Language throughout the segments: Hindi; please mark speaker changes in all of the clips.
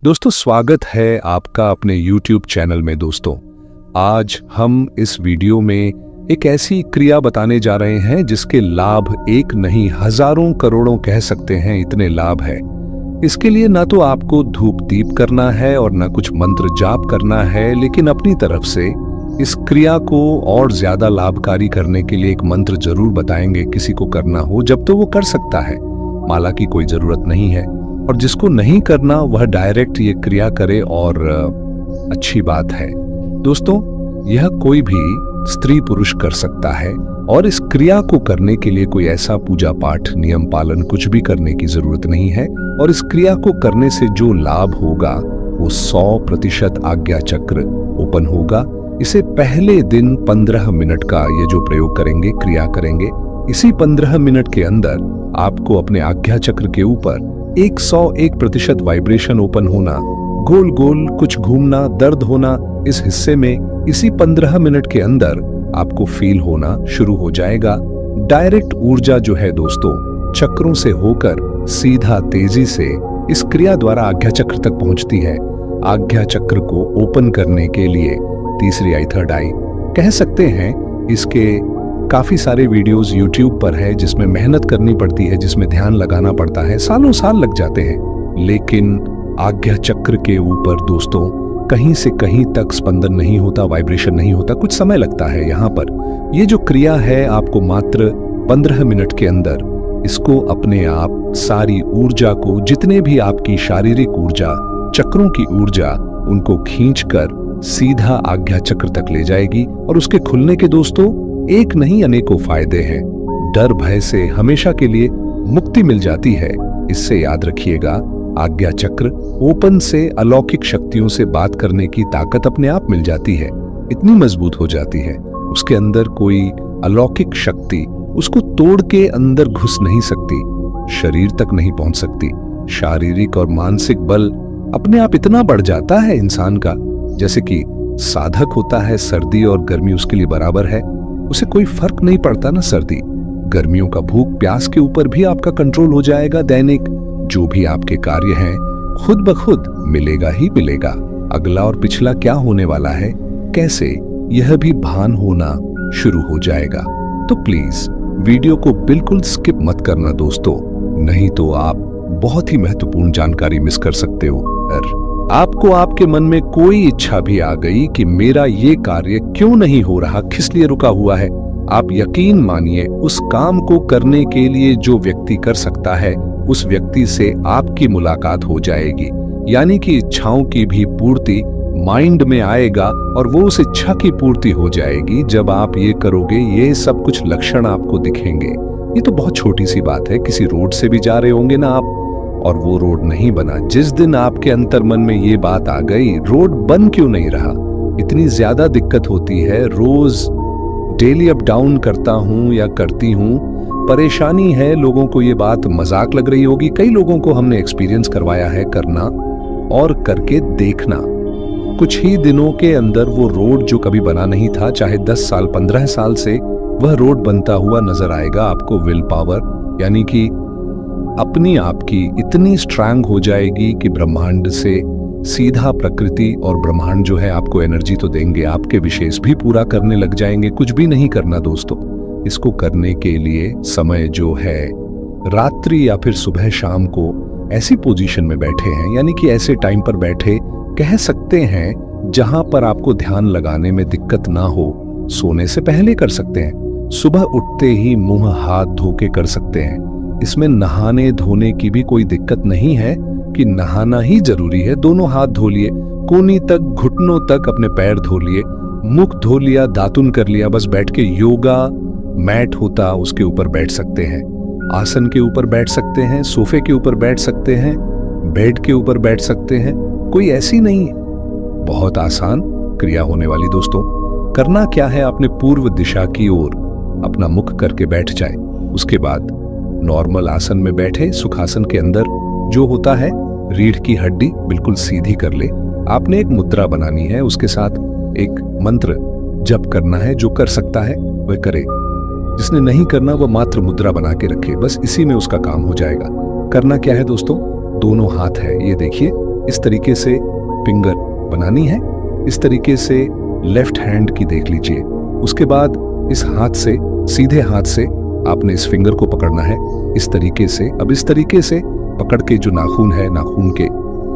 Speaker 1: दोस्तों स्वागत है आपका अपने YouTube चैनल में। दोस्तों आज हम इस वीडियो में एक ऐसी क्रिया बताने जा रहे हैं जिसके लाभ एक नहीं हजारों करोड़ों कह सकते हैं, इतने लाभ है। इसके लिए ना तो आपको धूप दीप करना है और ना कुछ मंत्र जाप करना है, लेकिन अपनी तरफ से इस क्रिया को और ज्यादा लाभकारी करने के लिए एक मंत्र जरूर बताएंगे। किसी को करना हो जब तो वो कर सकता है, माला की कोई जरूरत नहीं है। और जिसको नहीं करना वह डायरेक्ट ये क्रिया करे और अच्छी बात है। दोस्तों यह कोई भी स्त्री पुरुष कर सकता है और इस क्रिया को करने के लिए कोई ऐसा पूजा पाठ नियम पालन कुछ भी करने की जरूरत नहीं है। और इस क्रिया को करने से जो लाभ होगा वो 100% आज्ञा चक्र ओपन होगा। इसे पहले दिन 15 मिनट का ये जो प्रयोग करेंगे, क्रिया करेंगे, इसी 15 मिनट के अंदर आपको अपने आज्ञा चक्र के ऊपर 101% वाइब्रेशन ओपन होना, गोल गोल कुछ घूमना, दर्द होना इस हिस्से में इसी 15 मिनट के अंदर आपको फील होना शुरू हो जाएगा। डायरेक्ट ऊर्जा जो है दोस्तों चक्रों से होकर सीधा तेजी से इस क्रिया द्वारा आज्ञा चक्र तक पहुंचती है। आज्ञा चक्र को ओपन करने के लिए तीसरी आई थर्ड आई कह सकते हैं। इसके काफी सारे वीडियोस YouTube पर है जिसमें मेहनत करनी पड़ती है, जिसमें ध्यान लगाना पड़ता है, सालों साल लग जाते हैं। लेकिन आज्ञा चक्र के ऊपर दोस्तों कहीं से कहीं तक स्पंदन नहीं होता, वाइब्रेशन नहीं होता, कुछ समय लगता है। यहाँ पर ये जो क्रिया है आपको मात्र 15 मिनट के अंदर इसको अपने आप सारी ऊर्जा को, जितने भी आपकी शारीरिक ऊर्जा, चक्रों की ऊर्जा, उनको खींचकर सीधा आज्ञा चक्र तक ले जाएगी। और उसके खुलने के दोस्तों एक नहीं अनेकों फायदे हैं। डर भय से हमेशा के लिए मुक्ति मिल जाती है। इससे याद रखिएगा, आज्ञा चक्र ओपन से अलौकिक शक्तियों से बात करने की ताकत अपने आप मिल जाती है, इतनी मजबूत हो जाती है। उसके अंदर कोई अलौकिक शक्ति उसको तोड़ के अंदर घुस नहीं सकती, शरीर तक नहीं पहुंच सकती। शारीरिक और मानसिक बल अपने आप इतना बढ़ जाता है इंसान का, जैसे कि साधक होता है, सर्दी और गर्मी उसके लिए बराबर है, उसे कोई फर्क नहीं पड़ता ना। सर्दी गर्मियों का भूख प्यास के ऊपर भी आपका कंट्रोल हो जाएगा। दैनिक जो भी आपके कार्य हैं खुद ब खुद मिलेगा ही मिलेगा। अगला और पिछला क्या होने वाला है, कैसे, यह भी भान होना शुरू हो जाएगा। तो प्लीज वीडियो को बिल्कुल स्किप मत करना दोस्तों, नहीं तो आप बहुत ही महत्वपूर्ण जानकारी मिस कर सकते हो। आपको आपके मन में कोई इच्छा भी आ गई कि मेरा ये कार्य क्यों नहीं हो रहा, किस लिए रुका हुआ है, आप यकीन मानिए उस काम को करने के लिए जो व्यक्ति कर सकता है उस व्यक्ति से आपकी मुलाकात हो जाएगी। यानी कि इच्छाओं की भी पूर्ति माइंड में आएगा और वो उस इच्छा की पूर्ति हो जाएगी जब आप ये करोगे। ये सब कुछ लक्षण आपको दिखेंगे। ये तो बहुत छोटी सी बात है, किसी रोड से भी जा रहे होंगे ना आप और वो रोड नहीं बना। जिस दिन आपके अंतर मन में ये बात आ गई, रोड बन क्यों नहीं रहा, इतनी ज्यादा दिक्कत होती है, रोज डेली अप डाउन करता हूं या करती हूं, परेशानी है। लोगों को ये बात मजाक लग रही होगी, कई लोगों को हमने एक्सपीरियंस करवाया है करना और करके देखना। कुछ ही दिनों के अंदर वो रोड जो कभी बना नहीं था, चाहे 10 साल 15 साल से, वह रोड बनता हुआ नजर आएगा आपको। विल पावर यानी कि अपनी आपकी इतनी स्ट्रांग हो जाएगी कि ब्रह्मांड से सीधा प्रकृति और ब्रह्मांड जो है आपको एनर्जी तो देंगे, आपके विशेष भी पूरा करने लग जाएंगे। कुछ भी नहीं करना दोस्तों। इसको करने के लिए समय जो है रात्रि या फिर सुबह शाम को ऐसी पोजीशन में बैठे हैं, यानी कि ऐसे टाइम पर बैठे कह सकते हैं जहां पर आपको ध्यान लगाने में दिक्कत ना हो। सोने से पहले कर सकते हैं, सुबह उठते ही मुंह हाथ धो के कर सकते हैं। इसमें नहाने धोने की भी कोई दिक्कत नहीं है कि नहाना ही जरूरी है। दोनों हाथ धो लिए, कोनी तक, घुटनों तक अपने पैर धो लिए, मुख धो लिया, दातुन कर लिया, बस बैठ के योगा मैट होता उसके ऊपर बैठ सकते हैं, आसन के ऊपर बैठ सकते हैं, सोफे के ऊपर बैठ सकते हैं, बेड के ऊपर बैठ सकते हैं। कोई ऐसी नहीं है, बहुत आसान क्रिया होने वाली दोस्तों। करना क्या है, आपने पूर्व दिशा की ओर अपना मुख करके बैठ जाए। उसके बाद नॉर्मल आसन में बैठे, सुखासन के अंदर जो होता है रीढ़ की हड्डी बिल्कुल सीधी कर ले। आपने एक मुद्रा बनानी है, उसके साथ एक मंत्र जप करना है। जो कर सकता है वह करे, जिसने नहीं करना वह मात्र मुद्रा बना के रखे, बस इसी में उसका काम हो जाएगा। करना क्या है दोस्तों, दोनों हाथ है, ये देखिए इस तरीके से फिंगर बनानी है, इस तरीके से लेफ्ट हैंड की देख लीजिए। उसके बाद इस हाथ से, सीधे हाथ से आपने इस फिंगर को पकड़ना है इस तरीके से। अब इस तरीके से पकड़ के जो नाखून है, नाखून के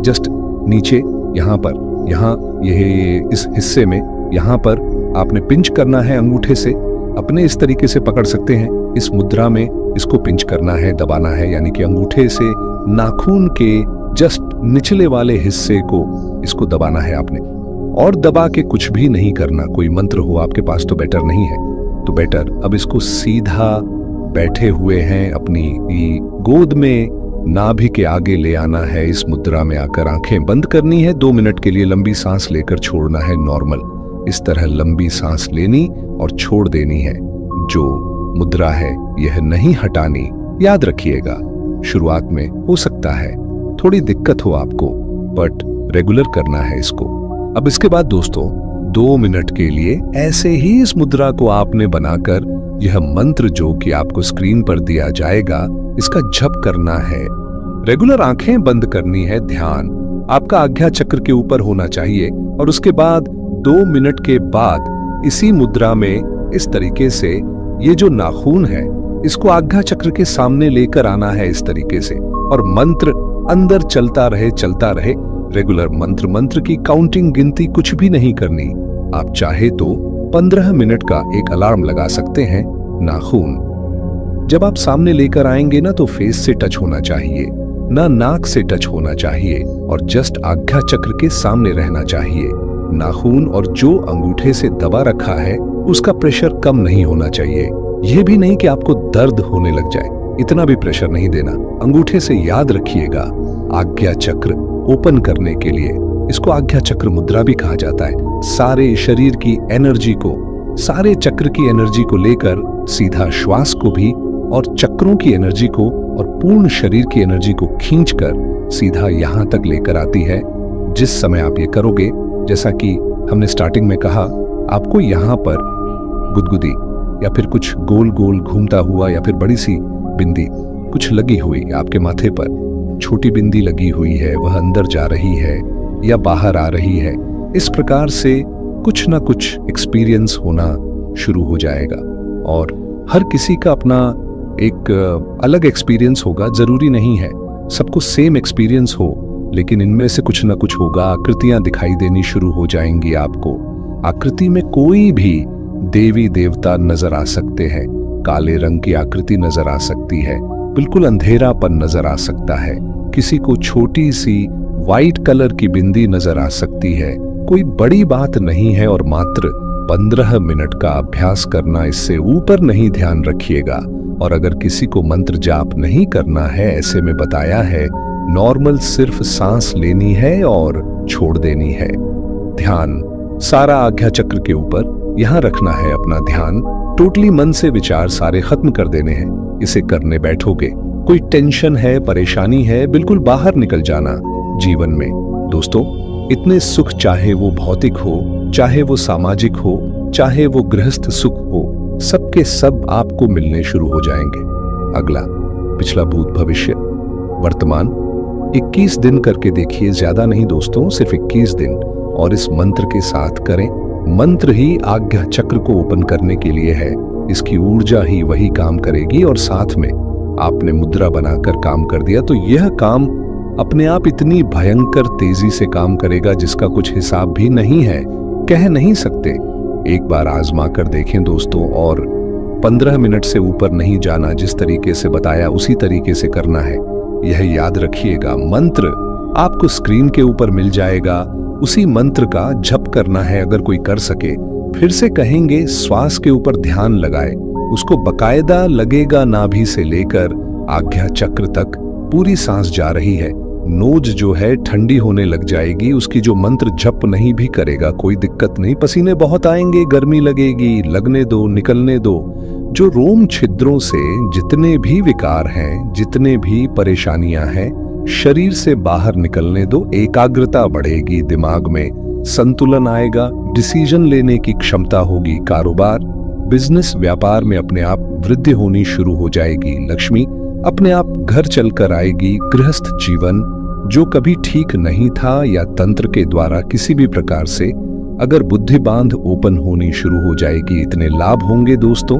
Speaker 1: जस्ट नीचे यहाँ पर, यहाँ यह इस हिस्से में यहाँ पर आपने पिंच करना है अंगूठे से। अपने इस तरीके से पकड़ सकते हैं, इस मुद्रा में इसको पिंच करना है, दबाना है, यानी कि अंगूठे से नाखून के जस्ट निचले वाले हिस्से को इसको दबाना है आपने। और दबा के कुछ भी नहीं करना। कोई मंत्र हो आपके पास तो बेटर नहीं है, तो बेटर अब इसको सीधा बैठे हुए हैं अपनी गोद में नाभि के आगे ले आना है। इस मुद्रा में आकर आंखें बंद करनी है, 2 मिनट के लिए लंबी सांस लेकर छोड़ना है नॉर्मल। इस तरह लंबी सांस लेनी और छोड़ देनी है। जो मुद्रा है यह नहीं हटानी, याद रखिएगा। शुरुआत में हो सकता है थोड़ी दिक्कत हो आपको, बट रेगुलर करना है इसको। अब इसके बाद दोस्तों 2 मिनट के लिए ऐसे ही इस मुद्रा को आपने बनाकर यह मंत्र जो कि आपको स्क्रीन पर दिया जाएगा इसका जप करना है। रेगुलर आंखें बंद करनी है, ध्यान आपका आज्ञा चक्र के ऊपर होना चाहिए। और उसके बाद 2 मिनट के बाद इसी मुद्रा में इस तरीके से ये जो नाखून है इसको आज्ञा चक्र के सामने लेकर आना है इस तरीके से, और मंत्र अंदर चलता रहे। रेगुलर मंत्र की काउंटिंग, गिनती कुछ भी नहीं करनी। आप चाहे तो 15 मिनट का एक अलार्म लगा सकते हैं। नाखून जब आप सामने लेकर आएंगे ना, तो फेस से टच होना चाहिए, ना नाक से टच होना चाहिए, और जस्ट आज्ञा चक्र के सामने रहना चाहिए। नाखून और जो अंगूठे से दबा रखा है उसका प्रेशर कम नहीं होना चाहिए। यह भी नहीं कि आपको दर्द होने लग जाए, इतना भी प्रेशर नहीं देना। अंगूठे से याद रखिएगा, आज्ञा चक्र ओपन करने के लिए, इसको आज्ञा चक्र मुद्रा भी कहा जाता है। सारे शरीर की एनर्जी को, सारे चक्र की एनर्जी को लेकर सीधा श्वास को भी और चक्रों की एनर्जी को और पूर्ण शरीर की एनर्जी को खींचकर सीधा यहां तक लेकर आती है। जिस समय आप ये करोगे, जैसा कि हमने स्टार्टिंग में कहा, आपको यहां पर गुदगुदी या फिर कुछ गोल गोल घूमता हुआ या फिर बड़ी सी बिंदी कुछ लगी हुई आपके माथे पर, छोटी बिंदी लगी हुई है, वह अंदर जा रही है या बाहर आ रही है, इस प्रकार से कुछ ना कुछ एक्सपीरियंस होना शुरू हो जाएगा। और हर किसी का अपना एक अलग एक्सपीरियंस होगा, जरूरी नहीं है सबको सेम एक्सपीरियंस हो, लेकिन इनमें से कुछ ना कुछ होगा। आकृतियां दिखाई देनी शुरू हो जाएंगी आपको। आकृति में कोई भी देवी देवता नजर आ सकते हैं, काले रंग की आकृति नजर आ सकती है, बिल्कुल अंधेरापन नजर आ सकता है, किसी को छोटी सी वाइट कलर की बिंदी नजर आ सकती है। कोई बड़ी बात नहीं है, और मात्र 15 मिनट का अभ्यास करना, इससे ऊपर नहीं ध्यान रखिएगा। और अगर किसी को मंत्र जाप नहीं करना है, ऐसे में बताया है नॉर्मल सिर्फ सांस लेनी है और छोड़ देनी है। ध्यान सारा आज्ञा चक्र के ऊपर यहां रखना है अपना ध्यान। टोटली मन से विचार सारे खत्म कर देने हैं। इसे करने बैठोगे, कोई टेंशन है, परेशानी है, बिल्कुल बाहर निकल जाना जीवन में। दोस्तों, इतने सुख, चाहे वो भौतिक हो, चाहे वो सामाजिक हो, चाहे वो गृहस्थ सुख हो, सबके सब आपको मिलने शुरू हो जाएंगे। अगला, पिछला भूत भविष्य वर्तमान 21 दिन करके देखिए, ज्यादा नहीं दोस्तों, सिर्फ 21 दिन, और इस मंत्र के साथ करें। मंत्र ही आज्ञा चक्र को ओपन करने के लिए है, इसकी ऊर्जा ही वही काम करेगी। और साथ में आपने मुद्रा बनाकर काम कर दिया तो यह काम अपने आप इतनी भयंकर तेजी से काम करेगा जिसका कुछ हिसाब भी नहीं है, कह नहीं सकते। एक बार आजमा कर देखें दोस्तों, और 15 मिनट से ऊपर नहीं जाना, जिस तरीके से बताया उसी तरीके से करना है। यह याद रखिएगा, मंत्र आपको स्क्रीन के ऊपर मिल जाएगा, उसी मंत्र का जप करना है अगर कोई कर सके। फिर से कहेंगे, श्वास के ऊपर ध्यान लगाए, उसको बकायदा लगेगा नाभि से लेकर आज्ञा चक्र तक पूरी सांस जा रही है। नोज जो है ठंडी होने लग जाएगी, उसकी जो मंत्र जप नहीं भी करेगा कोई दिक्कत नहीं, पसीने बहुत आएंगे, गर्मी लगेगी, लगने दो, निकलने दो। जो रोम छिद्रों से जितने भी विकार हैं, जितने भी परेशानियां हैं, शरीर से बाहर निकलने दो। एकाग्रता बढ़ेगी, दिमाग में संतुलन आएगा, डिसीजन लेने की क्षमता होगी, कारोबार, बिजनेस, व्यापार में अपने आप वृद्धि होनी शुरू हो जाएगी, लक्ष्मी अपने आप घर चलकर आएगी, गृहस्थ जीवन जो कभी ठीक नहीं था या तंत्र के द्वारा किसी भी प्रकार से अगर बुद्धि बांध ओपन होनी शुरू हो जाएगी, इतने लाभ होंगे दोस्तों।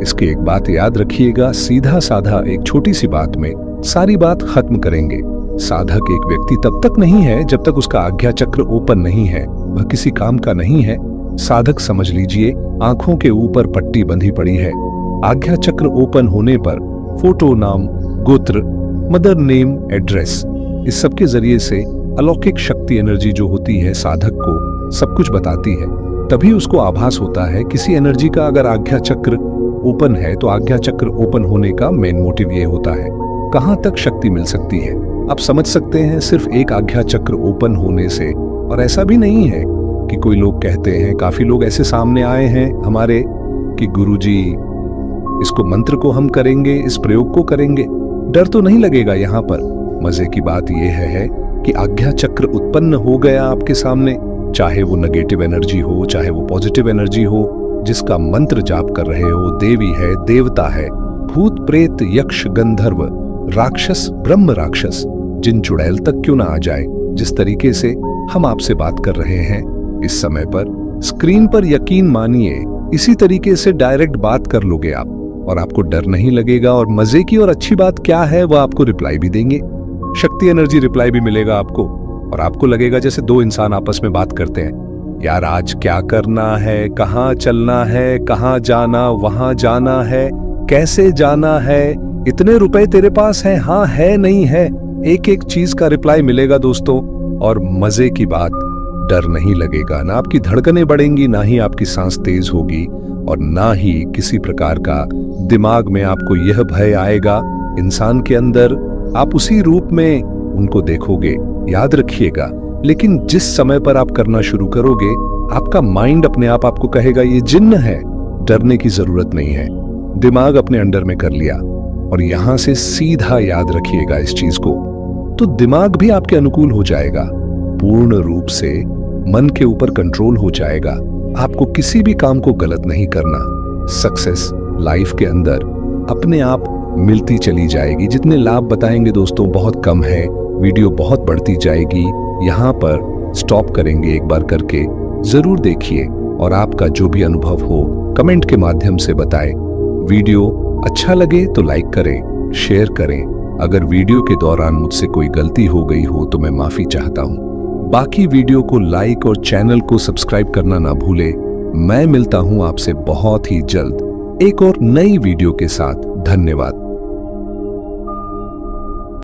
Speaker 1: इसकी एक बात याद रखिएगा, सीधा साधा एक छोटी सी बात में सारी बात खत्म करेंगे। साधक एक व्यक्ति तब तक नहीं है जब तक उसका आज्ञा चक्र ओपन नहीं है, वह किसी काम का नहीं है। साधक समझ लीजिए, आंखों के ऊपर पट्टी बंधी पड़ी है। आज्ञा चक्र ओपन होने पर फोटो, नाम, गोत्र, मदर नेम, एड्रेस, इस सब के जरिए से अलौकिक शक्ति एनर्जी जो होती है साधक को सब कुछ बताती है। तभी उसको आभास होता है किसी एनर्जी का अगर आज्ञा चक्र ओपन है तो आज्ञा चक्र ओपन होने का मेन मोटिव ये होता है कहां तक शक्ति मिल सकती है। आप समझ सकते हैं सिर्फ एक आज्ञा चक्र ओपन होने से। और ऐसा भी नहीं है कि कोई लोग कहते हैं, काफी लोग ऐसे सामने आए हैं हमारे कि गुरुजी इसको मंत्र को हम करेंगे, इस प्रयोग को करेंगे, डर तो नहीं लगेगा। यहाँ पर मजे की बात यह है कि आज्ञा चक्र उत्पन्न हो गया आपके सामने, चाहे वो नेगेटिव एनर्जी हो चाहे वो पॉजिटिव एनर्जी हो, जिसका मंत्र जाप कर रहे हो, देवी है, देवता है, भूत प्रेत, यक्ष, गंधर्व, राक्षस, ब्रह्म राक्षस, जिन चुड़ैल तक क्यों ना आ जाए। जिस तरीके से हम आपसे बात कर रहे हैं इस समय पर स्क्रीन पर, यकीन मानिए इसी तरीके से डायरेक्ट बात कर लोगे आप और आपको डर नहीं लगेगा। और मजे की और अच्छी बात क्या है, वह आपको रिप्लाई भी देंगे, शक्ति एनर्जी रिप्लाई भी मिलेगा आपको। और आपको लगेगा जैसे दो इंसान आपस में बात करते हैं, यार आज क्या करना है, कहाँ चलना है, कहाँ जाना, वहां जाना है, कैसे जाना है, इतने रुपए तेरे पास हैं, हाँ है नहीं है, एक एक चीज का रिप्लाई मिलेगा दोस्तों। और मजे की बात, डर नहीं लगेगा, ना आपकी धड़कनें बढ़ेंगी, ना ही आपकी सांस तेज होगी, और ना ही किसी प्रकार का दिमाग में आपको यह भय आएगा इंसान के अंदर आप उसी रूप में उनको देखोगे। याद रखिएगा, लेकिन जिस समय पर आप करना शुरू करोगे आपका माइंड अपने आप आपको कहेगा ये जिन्न है, डरने की जरूरत नहीं है। दिमाग अपने अंडर में कर लिया। और यहां से सीधा याद रखिएगा इस चीज को, तो दिमाग भी आपके अनुकूल हो जाएगा, पूर्ण रूप से मन के ऊपर कंट्रोल हो जाएगा। आपको किसी भी काम को गलत नहीं करना। सक्सेस लाइफ के अंदर अपने आप मिलती चली जाएगी। जितने लाभ बताएंगे दोस्तों बहुत कम है, वीडियो बहुत बढ़ती जाएगी। यहाँ पर स्टॉप करेंगे, एक बार करके जरूर देखिए और आपका जो भी अनुभव हो कमेंट के माध्यम से बताएं। वीडियो अच्छा लगे तो लाइक करें, शेयर करें। अगर वीडियो के दौरान मुझसे कोई गलती हो गई हो तो मैं माफी चाहता हूं। बाकी वीडियो को लाइक और चैनल को सब्सक्राइब करना ना भूले। मैं मिलता हूं आपसे बहुत ही जल्द एक और नई वीडियो के साथ। धन्यवाद।